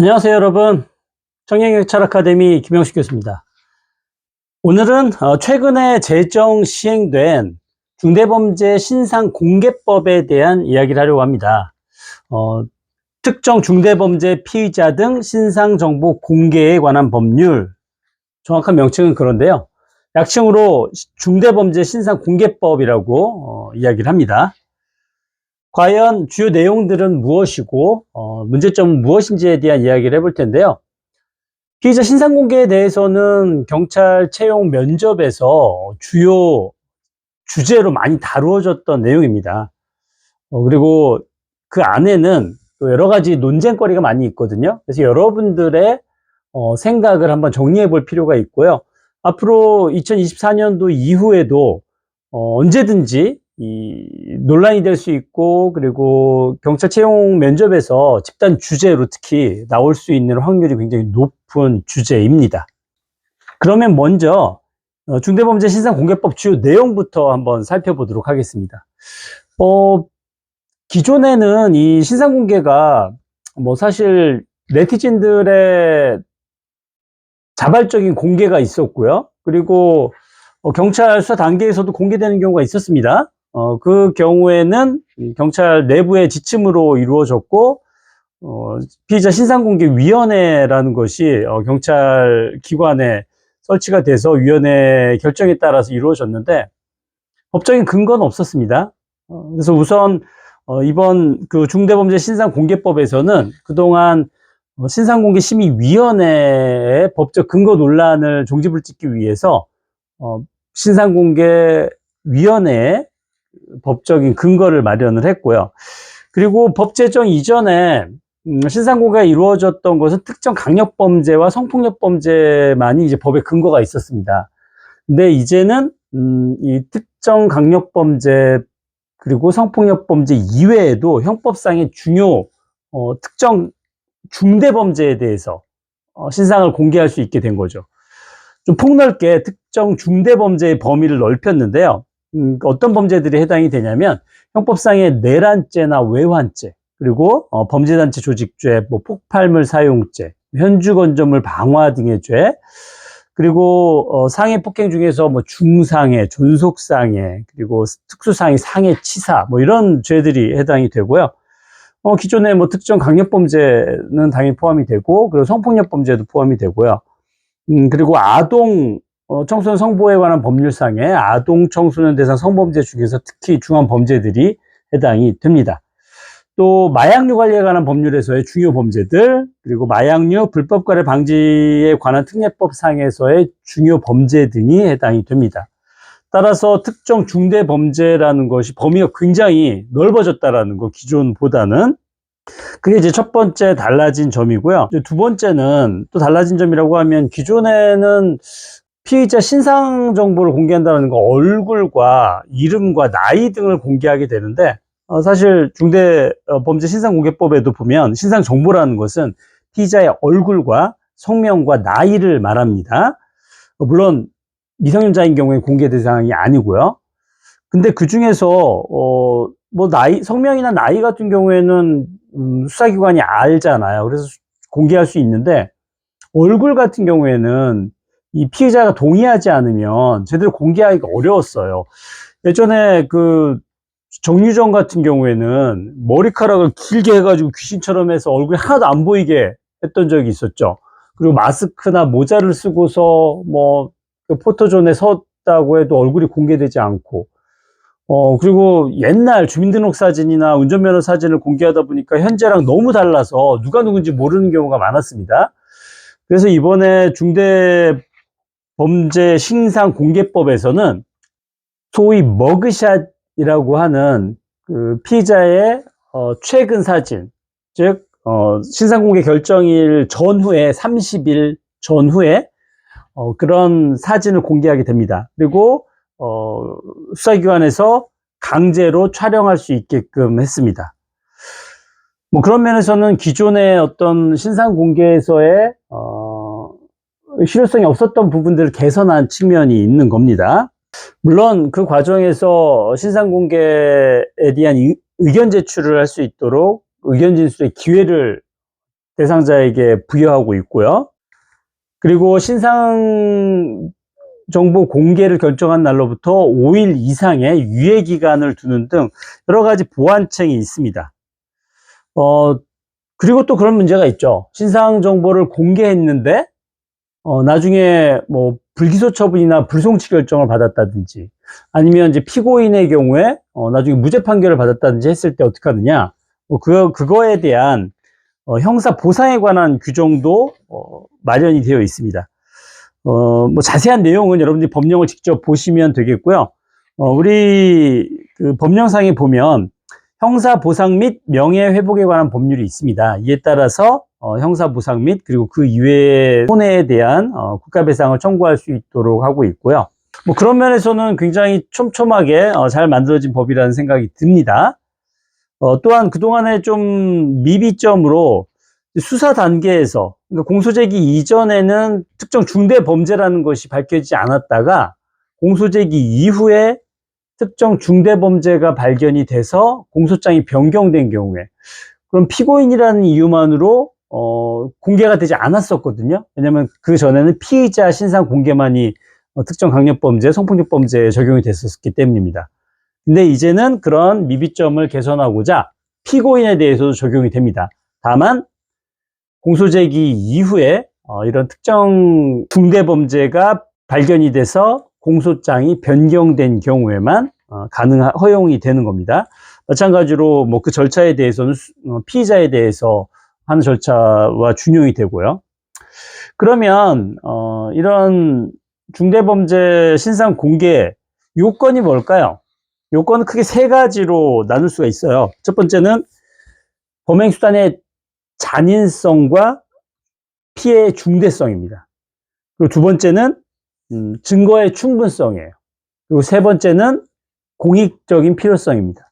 안녕하세요, 여러분. 청년경찰 아카데미 김영식 교수입니다. 오늘은 최근에 제정 시행된 중대범죄 신상공개법에 대한 이야기를 하려고 합니다. 특정 중대범죄 피의자 등 신상정보 공개에 관한 법률, 정확한 명칭은 그런데요. 약칭으로 중대범죄 신상공개법이라고 이야기를 합니다. 과연 주요 내용들은 무엇이고 문제점은 무엇인지에 대한 이야기를 해볼 텐데요. 피의자 신상공개에 대해서는 경찰 채용 면접에서 주요 주제로 많이 다루어졌던 내용입니다. 그리고 그 안에는 또 여러 가지 논쟁거리가 많이 있거든요. 그래서 여러분들의 생각을 한번 정리해 볼 필요가 있고요. 앞으로 2024년도 이후에도 언제든지 이 논란이 될 수 있고, 그리고 경찰 채용 면접에서 집단 주제로 특히 나올 수 있는 확률이 굉장히 높은 주제입니다. 그러면 먼저 중대범죄 신상공개법 주요 내용부터 한번 살펴보도록 하겠습니다. 기존에는 이 신상공개가 사실 네티즌들의 자발적인 공개가 있었고요. 그리고 경찰 수사 단계에서도 공개되는 경우가 있었습니다. 그 경우에는 경찰 내부의 지침으로 이루어졌고, 피의자 신상공개위원회라는 것이 경찰 기관에 설치가 돼서 위원회 결정에 따라서 이루어졌는데, 법적인 근거는 없었습니다. 그래서 우선 이번 그 중대범죄 신상공개법에서는 그동안 신상공개심의위원회의 법적 근거 논란을 종지부를 찍기 위해서 신상공개위원회의 법적인 근거를 마련을 했고요. 그리고 법 제정 이전에 신상공개가 이루어졌던 것은 특정 강력범죄와 성폭력범죄만이 이제 법의 근거가 있었습니다. 근데 이제는 이 특정 강력범죄 그리고 성폭력범죄 이외에도 형법상의 중요 특정 중대범죄에 대해서 신상을 공개할 수 있게 된 거죠. 좀 폭넓게 특정 중대범죄의 범위를 넓혔는데요. 어떤 범죄들이 해당이 되냐면 형법상의 내란죄나 외환죄, 그리고 범죄단체 조직죄, 폭발물 사용죄, 현주건조물 방화 등의 죄, 그리고 상해 폭행 중에서 중상해, 존속상해, 그리고 특수상해, 상해치사 이런 죄들이 해당이 되고요. 기존에 특정 강력범죄는 당연히 포함이 되고, 그리고 성폭력범죄도 포함이 되고요. 그리고 아동 청소년 성보호에 관한 법률상의 아동 청소년 대상 성범죄 중에서 특히 중한 범죄들이 해당이 됩니다. 또 마약류 관리에 관한 법률에서의 중요 범죄들, 그리고 마약류 불법 거래 방지에 관한 특례법상에서의 중요 범죄 등이 해당이 됩니다. 따라서 특정 중대 범죄라는 것이 범위가 굉장히 넓어졌다라는 거, 기존보다는. 그게 이제 첫 번째 달라진 점이고요. 두 번째는 또 달라진 점이라고 하면, 기존에는 피의자 신상 정보를 공개한다는 거, 얼굴과 이름과 나이 등을 공개하게 되는데, 사실 중대범죄 신상공개법에도 보면 신상 정보라는 것은 피의자의 얼굴과 성명과 나이를 말합니다. 물론 미성년자인 경우에 공개 대상이 아니고요. 근데 그 중에서 성명이나 나이 같은 경우에는 수사기관이 알잖아요. 그래서 공개할 수 있는데, 얼굴 같은 경우에는 이 피해자가 동의하지 않으면 제대로 공개하기가 어려웠어요. 예전에 그 정유정 같은 경우에는 머리카락을 길게 해가지고 귀신처럼 해서 얼굴이 하나도 안 보이게 했던 적이 있었죠. 그리고 마스크나 모자를 쓰고서 그 포토존에 섰다고 해도 얼굴이 공개되지 않고, 그리고 옛날 주민등록 사진이나 운전면허 사진을 공개하다 보니까 현재랑 너무 달라서 누가 누군지 모르는 경우가 많았습니다. 그래서 이번에 중대범죄 신상공개법에서는 소위 머그샷이라고 하는 그 피의자의 최근 사진, 즉 신상공개 결정일 전후에 30일 전후에 그런 사진을 공개하게 됩니다. 그리고 수사기관에서 강제로 촬영할 수 있게끔 했습니다. 그런 면에서는 기존의 어떤 신상공개에서의 실효성이 없었던 부분들을 개선한 측면이 있는 겁니다. 물론 그 과정에서 신상공개에 대한 의견 제출을 할 수 있도록 의견 진술의 기회를 대상자에게 부여하고 있고요. 그리고 신상 정보 공개를 결정한 날로부터 5일 이상의 유예 기간을 두는 등 여러 가지 보완책이 있습니다. 그리고 또 그런 문제가 있죠. 신상 정보를 공개했는데 나중에 뭐 불기소 처분이나 불송치 결정을 받았다든지 아니면 이제 피고인의 경우에 나중에 무죄 판결을 받았다든지 했을 때 어떻게 하느냐, 그거에 대한 형사 보상에 관한 규정도 마련이 되어 있습니다. 뭐 자세한 내용은 여러분들이 법령을 직접 보시면 되겠고요. 우리 그 법령상에 보면 형사보상 및 명예회복에 관한 법률이 있습니다. 이에 따라서 형사보상 및 그리고 그 이외의 손해에 대한 국가배상을 청구할 수 있도록 하고 있고요. 뭐 그런 면에서는 굉장히 촘촘하게 잘 만들어진 법이라는 생각이 듭니다. 또한 그동안에 좀 미비점으로 수사 단계에서, 그러니까 공소제기 이전에는 특정 중대범죄라는 것이 밝혀지지 않았다가 공소제기 이후에 특정 중대범죄가 발견이 돼서 공소장이 변경된 경우에, 그럼 피고인이라는 이유만으로 공개가 되지 않았었거든요. 왜냐하면 그 전에는 피의자 신상 공개만이 특정 강력범죄, 성폭력범죄에 적용이 됐었기 때문입니다. 근데 이제는 그런 미비점을 개선하고자 피고인에 대해서도 적용이 됩니다. 다만 공소제기 이후에 이런 특정 중대범죄가 발견이 돼서 공소장이 변경된 경우에만 허용이 되는 겁니다. 마찬가지로 뭐 그 절차에 대해서는 피의자에 대해서 하는 절차와 준용이 되고요. 그러면 이런 중대범죄 신상 공개 요건이 뭘까요? 요건은 크게 세 가지로 나눌 수가 있어요. 첫 번째는 범행 수단의 잔인성과 피해의 중대성입니다. 그리고 두 번째는 증거의 충분성이에요. 그리고 세 번째는 공익적인 필요성입니다.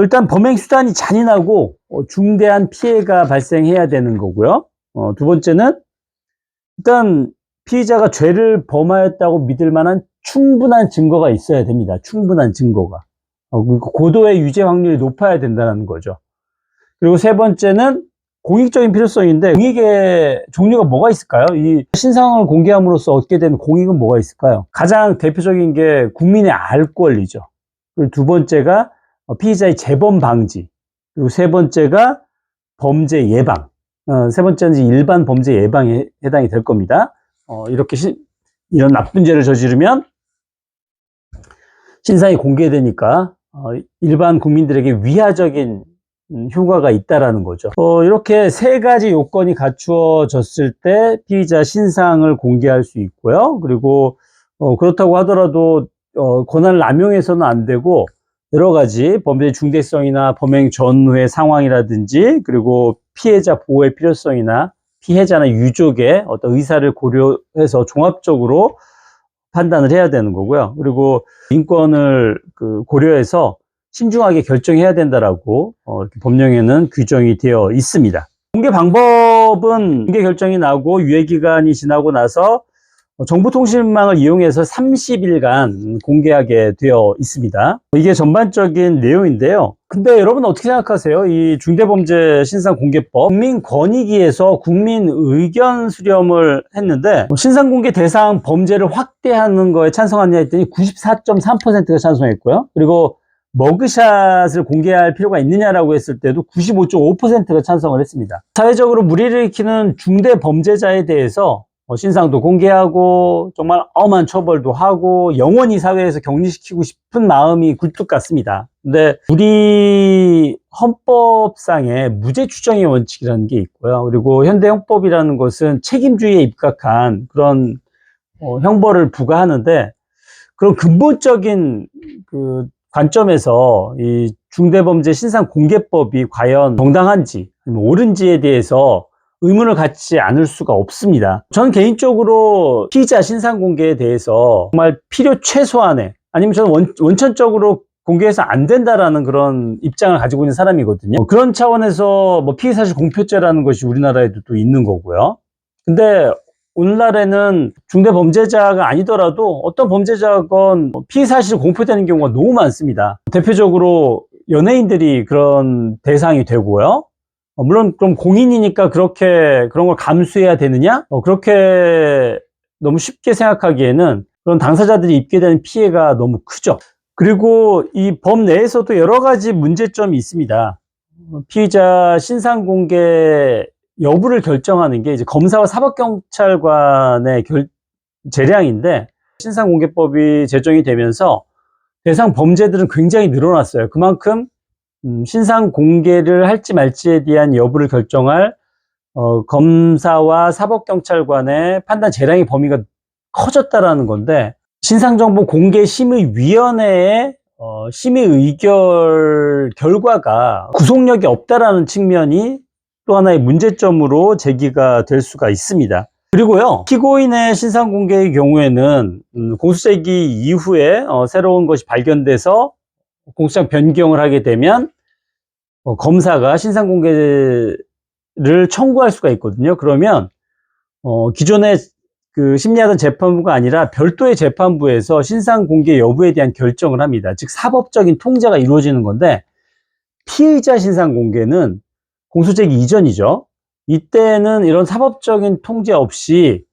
일단 범행 수단이 잔인하고 중대한 피해가 발생해야 되는 거고요. 두 번째는 일단 피의자가 죄를 범하였다고 믿을 만한 충분한 증거가 있어야 됩니다. 충분한 증거가. 고도의 유죄 확률이 높아야 된다는 거죠. 그리고 세 번째는 공익적인 필요성인데, 공익의 종류가 뭐가 있을까요? 이 신상을 공개함으로써 얻게 되는 공익은 뭐가 있을까요? 가장 대표적인 게 국민의 알 권리죠. 그리고 두 번째가 피의자의 재범 방지, 그리고 세 번째가 범죄 예방, 세 번째는 일반 범죄 예방에 해당이 될 겁니다. 이렇게 이런 나쁜 죄를 저지르면 신상이 공개되니까 일반 국민들에게 위하적인 효과가 있다라는 거죠. 이렇게 세 가지 요건이 갖추어졌을 때 피의자 신상을 공개할 수 있고요. 그리고 그렇다고 하더라도 권한을 남용해서는 안 되고, 여러 가지 범죄의 중대성이나 범행 전후의 상황이라든지, 그리고 피해자 보호의 필요성이나 피해자나 유족의 어떤 의사를 고려해서 종합적으로 판단을 해야 되는 거고요. 그리고 인권을 고려해서 신중하게 결정해야 된다라고 이렇게 법령에는 규정이 되어 있습니다. 공개 방법은 공개 결정이 나고 유예기간이 지나고 나서 정보통신망을 이용해서 30일간 공개하게 되어 있습니다. 이게 전반적인 내용인데요. 근데 여러분 어떻게 생각하세요? 이 중대범죄 신상공개법 국민권익위에서 국민 의견 수렴을 했는데, 신상공개 대상 범죄를 확대하는 거에 찬성하냐 했더니 94.3%가 찬성했고요. 그리고 머그샷을 공개할 필요가 있느냐라고 했을 때도 95.5%가 찬성을 했습니다. 사회적으로 무리를 일으키는 중대 범죄자에 대해서 신상도 공개하고 정말 엄한 처벌도 하고 영원히 사회에서 격리시키고 싶은 마음이 굴뚝 같습니다. 근데 우리 헌법상에 무죄 추정의 원칙이라는 게 있고요. 그리고 현대 형법이라는 것은 책임주의에 입각한 그런 형벌을 부과하는데, 그런 근본적인 관점에서 이 중대범죄 신상공개법이 과연 정당한지 아니면 옳은지에 대해서 의문을 갖지 않을 수가 없습니다. 저는 개인적으로 피의자 신상공개에 대해서 정말 필요 최소한의, 아니면 저는 원천적으로 공개해서 안 된다라는 그런 입장을 가지고 있는 사람이거든요. 그런 차원에서 뭐 피의사실 공표죄라는 것이 우리나라에도 또 있는 거고요. 근데 오늘날에는 중대범죄자가 아니더라도 어떤 범죄자건 피의사실 공표되는 경우가 너무 많습니다. 대표적으로 연예인들이 그런 대상이 되고요. 물론 그럼 공인이니까 그런 걸 감수해야 되느냐? 그렇게 너무 쉽게 생각하기에는 그런 당사자들이 입게 되는 피해가 너무 크죠. 그리고 이 법 내에서도 여러 가지 문제점이 있습니다. 피의자 신상 공개 여부를 결정하는 게 이제 검사와 사법경찰관의 재량인데, 신상공개법이 제정이 되면서 대상 범죄들은 굉장히 늘어났어요. 그만큼 신상 공개를 할지 말지에 대한 여부를 결정할 검사와 사법경찰관의 판단 재량의 범위가 커졌다라는 건데, 신상정보공개심의위원회의 심의 의결 결과가 구속력이 없다라는 측면이 또 하나의 문제점으로 제기가 될 수가 있습니다. 그리고요, 피고인의 신상 공개의 경우에는 공소제기 이후에 새로운 것이 발견돼서 공소장 변경을 하게 되면 검사가 신상 공개를 청구할 수가 있거든요. 그러면 기존에 그 심리하던 재판부가 아니라 별도의 재판부에서 신상 공개 여부에 대한 결정을 합니다. 즉 사법적인 통제가 이루어지는 건데, 피의자 신상 공개는 공소제기 이전이죠. 이때는 이런 사법적인 통제 없이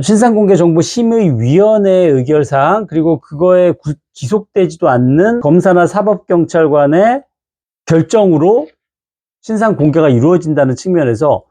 신상공개정보심의위원회의 의결사항, 그리고 그거에 기속되지도 않는 검사나 사법경찰관의 결정으로 신상공개가 이루어진다는 측면에서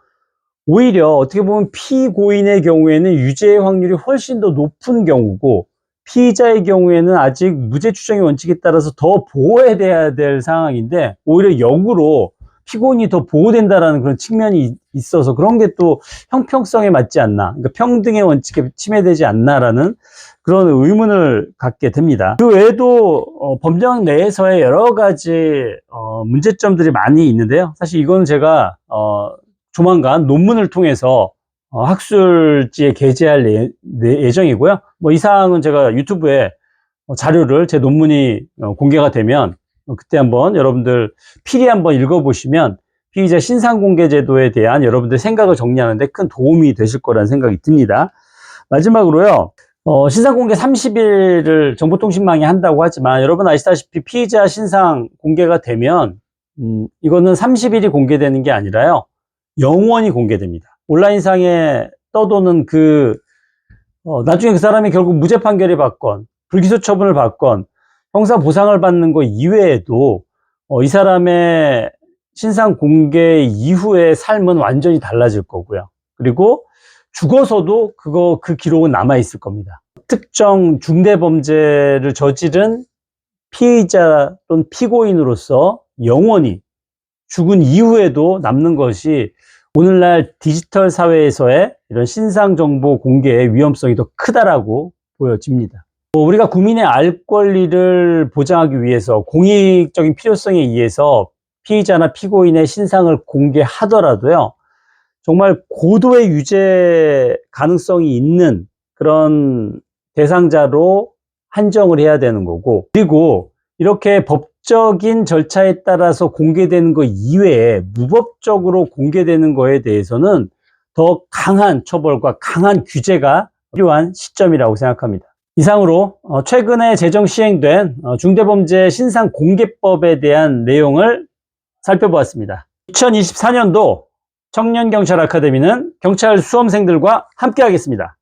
오히려 어떻게 보면 피고인의 경우에는 유죄의 확률이 훨씬 더 높은 경우고, 피의자의 경우에는 아직 무죄 추정의 원칙에 따라서 더 보호해야 될 상황인데, 오히려 역으로 피고인이 더 보호된다라는 그런 측면이 있어서 그런 게 또 형평성에 맞지 않나, 그러니까 평등의 원칙에 침해되지 않나라는 그런 의문을 갖게 됩니다. 그 외에도 법령 내에서의 여러 가지 문제점들이 많이 있는데요. 사실 이건 제가 조만간 논문을 통해서 학술지에 게재할 예정이고요. 이 사항은 제가 유튜브에 자료를, 제 논문이 공개가 되면 그때 한번 여러분들 필히 한번 읽어보시면 피의자 신상공개제도에 대한 여러분들 생각을 정리하는 데 큰 도움이 되실 거라는 생각이 듭니다. 마지막으로요, 신상공개 30일을 정보통신망이 한다고 하지만, 여러분 아시다시피 피의자 신상 공개가 되면 이거는 30일이 공개되는 게 아니라요, 영원히 공개됩니다. 온라인상에 떠도는 나중에 그 사람이 결국 무죄 판결이 받건 불기소 처분을 받건 형사 보상을 받는 것 이외에도 이 사람의 신상 공개 이후의 삶은 완전히 달라질 거고요. 그리고 죽어서도 그 기록은 남아 있을 겁니다. 특정 중대범죄를 저지른 피의자 또는 피고인으로서 영원히 죽은 이후에도 남는 것이 오늘날 디지털 사회에서의 이런 신상 정보 공개의 위험성이 더 크다라고 보여집니다. 우리가 국민의 알 권리를 보장하기 위해서 공익적인 필요성에 의해서 피의자나 피고인의 신상을 공개하더라도요, 정말 고도의 유죄 가능성이 있는 그런 대상자로 한정을 해야 되는 거고, 그리고 이렇게 법적인 절차에 따라서 공개되는 것 이외에 무법적으로 공개되는 거에 대해서는 더 강한 처벌과 강한 규제가 필요한 시점이라고 생각합니다. 이상으로 최근에 제정 시행된 중대범죄 신상공개법에 대한 내용을 살펴보았습니다. 2024년도 청년경찰 아카데미는 경찰 수험생들과 함께 하겠습니다.